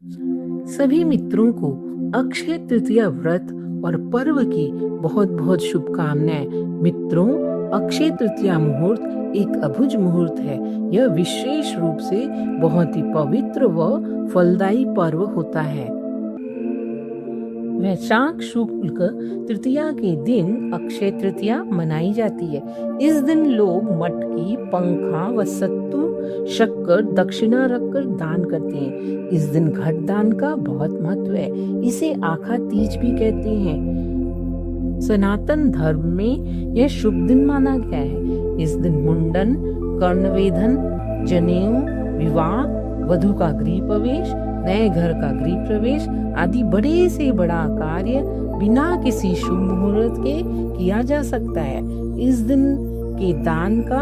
सभी मित्रों को अक्षय तृतीया व्रत और पर्व की बहुत बहुत शुभकामनाएं। मित्रों, अक्षय तृतीया मुहूर्त एक अभुज मुहूर्त है। यह विशेष रूप से बहुत ही पवित्र व फलदायी पर्व होता है। वैशाख शुक्ल तृतीया के दिन अक्षय तृतीया मनाई जाती है। इस दिन लोग मटकी, पंखा व सत्तू, शक्कर, दक्षिणा रखकर दान करते हैं। इस दिन घट दान का बहुत महत्व है। इसे आखा तीज भी कहते हैं। सनातन धर्म में यह शुभ दिन माना गया है। इस दिन मुंडन, कर्णवेधन, जनेऊ, विवाह, वधू का गृह प्रवेश, नए घर का गृह प्रवेश आदि बड़े से बड़ा कार्य बिना किसी शुभ मुहूर्त के किया जा सकता है। इस दिन के दान का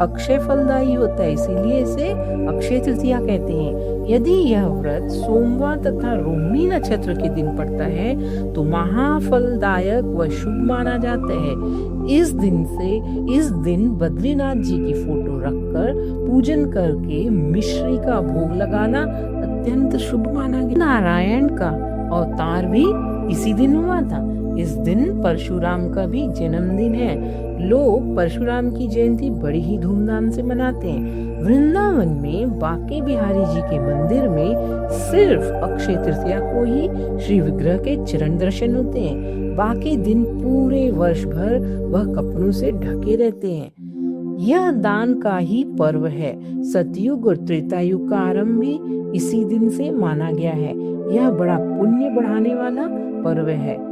अक्षय फलदायी होता है, इसीलिए इसे अक्षय तृतीया कहते हैं। यदि यह व्रत सोमवार तथा रोहिणी नक्षत्र के दिन पड़ता है तो महाफलदायक व शुभ माना जाता है। इस दिन बद्रीनाथ जी की फोटो रखकर पूजन करके मिश्री का भोग लगाना अत्यंत शुभ माना गया। नारायण का अवतार भी इसी दिन हुआ था। इस दिन परशुराम का भी जन्मदिन है। लोग परशुराम की जयंती बड़ी ही धूमधाम से मनाते हैं। वृंदावन में बांके बिहारी जी के मंदिर में सिर्फ अक्षय तृतीया को ही श्री विग्रह के चरण दर्शन होते हैं। बाकी दिन पूरे वर्ष भर वह कपड़ों से ढके रहते हैं। यह दान का ही पर्व है। सतयुग और त्रेतायुग का आरंभ भी इसी दिन से माना गया है। यह बड़ा पुण्य बढ़ाने वाला पर्व है।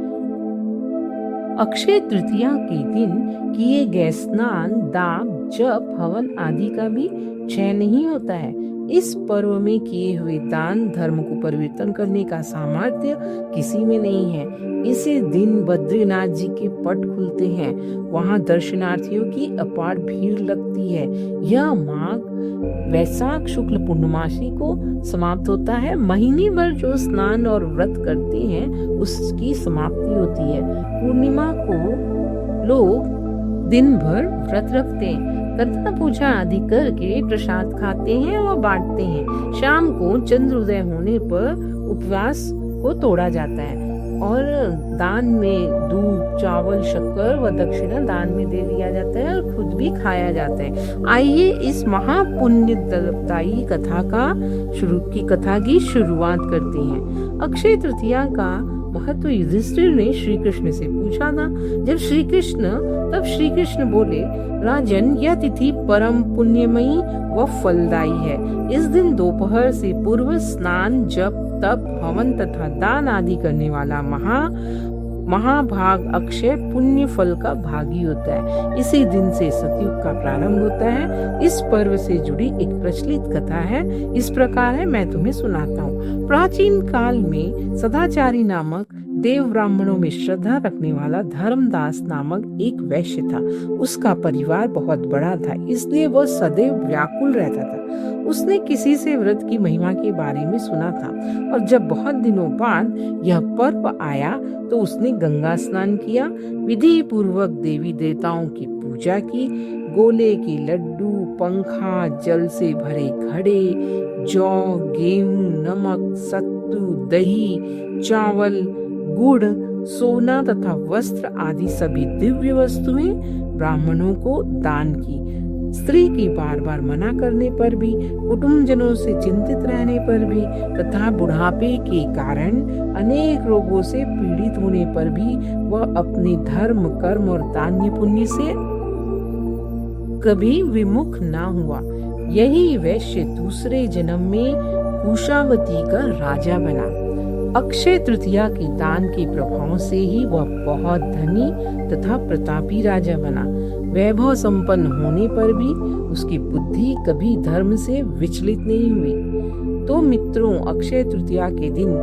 अक्षय तृतीया के दिन किए गए स्नान, दान, जप, हवन आदि का भी क्षय नहीं होता है। इस पर्व में किए हुए दान धर्म को परिवर्तन करने का सामर्थ्य किसी में नहीं है। इसी दिन बद्रीनाथ जी के पट खुलते हैं। वहां दर्शनार्थियों की अपार भीड़ लगती है। यह माघ वैशाख शुक्ल पूर्णमासी को समाप्त होता है। महीने भर जो स्नान और व्रत करते हैं उसकी समाप्ति होती है। पूर्णिमा को लोग दिन भर व्रत रखते हैं तथा पूजा आदि करके प्रसाद खाते हैं और बांटते हैं। शाम को चंद्रोदय होने पर उपवास को तोड़ा जाता है और दान में दूध, चावल, शक्कर व दक्षिणा दान में दे दिया जाता है और खुद भी खाया जाता है। आइए इस महापुण्यदायी कथा की शुरुआत करते हैं। अक्षय तृतीया का महत्व युधिष्ठिर ने श्री कृष्ण से पूछा था। तब श्री कृष्ण बोले, राजन, यह तिथि परम पुण्यमयी व फलदायी है। इस दिन दोपहर से पूर्व स्नान, जप, तप, हवन तथा दान आदि करने वाला महाभाग अक्षय पुण्य फल का भागी होता है। इसी दिन से सतयुग का प्रारंभ होता है। इस पर्व से जुड़ी एक प्रचलित कथा है। इस प्रकार है, मैं तुम्हें सुनाता हूँ। प्राचीन काल में सदाचारी नामक देव ब्राह्मणों में श्रद्धा रखने वाला धर्मदास नामक एक वैश्य था। उसका परिवार बहुत बड़ा था, इसलिए वह सदैव व्याकुल रहता था। उसने किसी से व्रत की महिमा के बारे में सुना था और जब बहुत दिनों बाद यह पर्व आया तो उसने गंगा स्नान किया, विधि पूर्वक देवी देवताओं की पूजा की, गोले के लड्डू, पंखा, जल से भरे घड़े, जौ, गेहूं, नमक, सत्तू, दही, चावल, गुड़, सोना तथा वस्त्र आदि सभी दिव्य वस्तुएं ब्राह्मणों को दान की। स्त्री की बार बार मना करने पर भी, कुटुंबजनों से चिंतित रहने पर भी तथा बुढ़ापे के कारण अनेक रोगों से पीड़ित होने पर भी वह अपने धर्म, कर्म और दान्य पुण्य से कभी विमुख न हुआ। यही वैश्य दूसरे जन्म में कुशावती का राजा बना। अक्षय तृतीया के दान के प्रभाव से ही वह बहुत धनी तथा प्रतापी राजा बना। वैभव संपन्न होने पर भी उसकी बुद्धि कभी धर्म से विचलित नहीं हुई। तो मित्रों, अक्षय तृतीया के दिन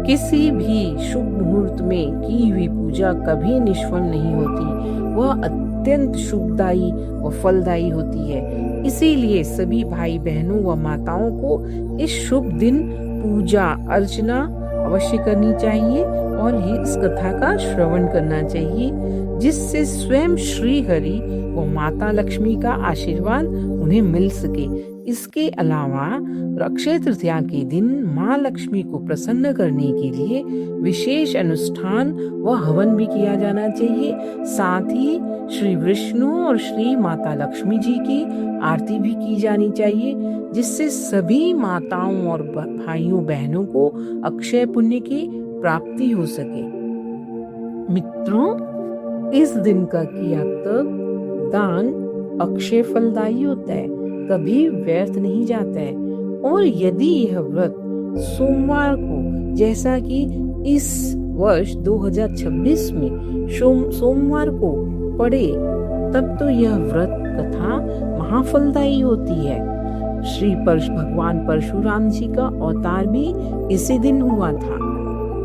किसी भी शुभ मुहूर्त में की हुई पूजा कभी निष्फल नहीं होती। वह अत्यंत शुभदायी व फलदायी होती है। इसीलिए सभी भाई बहनों व माताओं को इस शुभ दिन पूजा अर्चना अवश्य करनी चाहिए और इस कथा का श्रवण करना चाहिए, जिससे स्वयं श्री हरि व माता लक्ष्मी का आशीर्वाद उन्हें मिल सके। इसके अलावा अक्षय तृतीया के दिन माँ लक्ष्मी को प्रसन्न करने के लिए विशेष अनुष्ठान व हवन भी किया जाना चाहिए। साथ ही श्री विष्णु और श्री माता लक्ष्मी जी की आरती भी की जानी चाहिए, जिससे सभी माताओं और भाइयों बहनों को अक्षय पुण्य की प्राप्ति हो सके। मित्रों, इस दिन का किया तप दान अक्षय फलदायी होता है, कभी व्यर्थ नहीं जाता है। और यदि यह व्रत सोमवार को, जैसा कि इस वर्ष 2026 में सोमवार को पड़े, तब तो यह व्रत कथा महाफलदायी होती है। श्री भगवान परशुराम जी का अवतार भी इसी दिन हुआ था।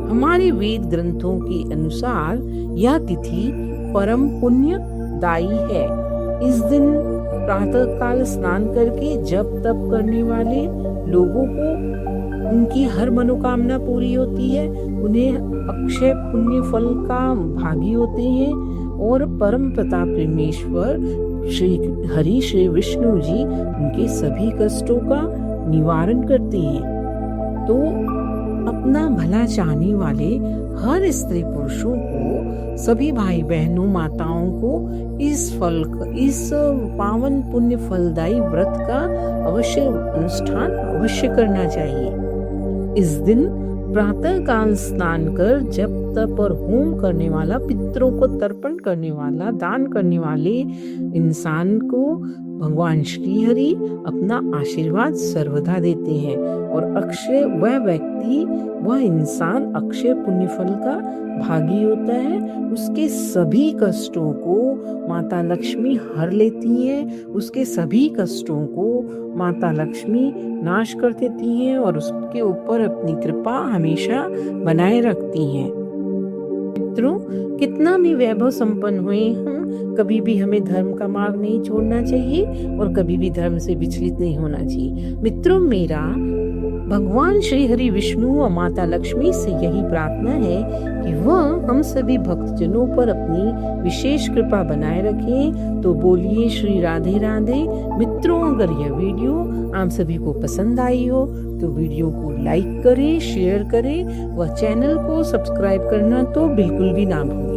हमारे वेद ग्रंथों के अनुसार यह तिथि परम पुण्यदायी है। इस दिन प्रातः काल स्नान करके जप तप करने वाले लोगों को उनकी हर मनोकामना पूरी होती है, उन्हें अक्षय पुण्य फल का भागी होते हैं और परम प्रताप परमेश्वर श्री हरि श्री विष्णु जी उनके सभी कष्टों का निवारण करते हैं। तो अपना भला चाहने वाले हर स्त्री पुरुषों को, सभी भाई बहनों माताओं को इस पावन पुण्य फलदायी व्रत का अवश्य अनुष्ठान अवश्य करना चाहिए। इस दिन प्रातः काल स्नान कर जप तप और होम करने वाला, पितरों को तर्पण करने वाला, दान करने वाले इंसान को भगवान श्री हरि अपना आशीर्वाद सर्वदा देते हैं और वह इंसान अक्षय पुण्य फल का भागी होता है। उसके सभी कष्टों को माता लक्ष्मी हर लेती हैं, उसके सभी कष्टों को माता लक्ष्मी नाश कर देती हैं और उसके ऊपर अपनी कृपा हमेशा बनाए रखती हैं। मित्रों, कितना भी वैभव संपन्न हुए हम, कभी भी हमें धर्म का मार्ग नहीं छोड़ना चाहिए और कभी भी धर्म से विचलित नहीं होना चाहिए। मित्रों, मेरा भगवान श्री हरि विष्णु और माता लक्ष्मी से यही प्रार्थना है कि वह हम सभी भक्तजनों पर अपनी विशेष कृपा बनाए रखें। तो बोलिए श्री राधे राधे। मित्रों, अगर यह वीडियो आप सभी को पसंद आई हो तो वीडियो को लाइक करें, शेयर करें व चैनल को सब्सक्राइब करना तो बिल्कुल भी ना भूलें।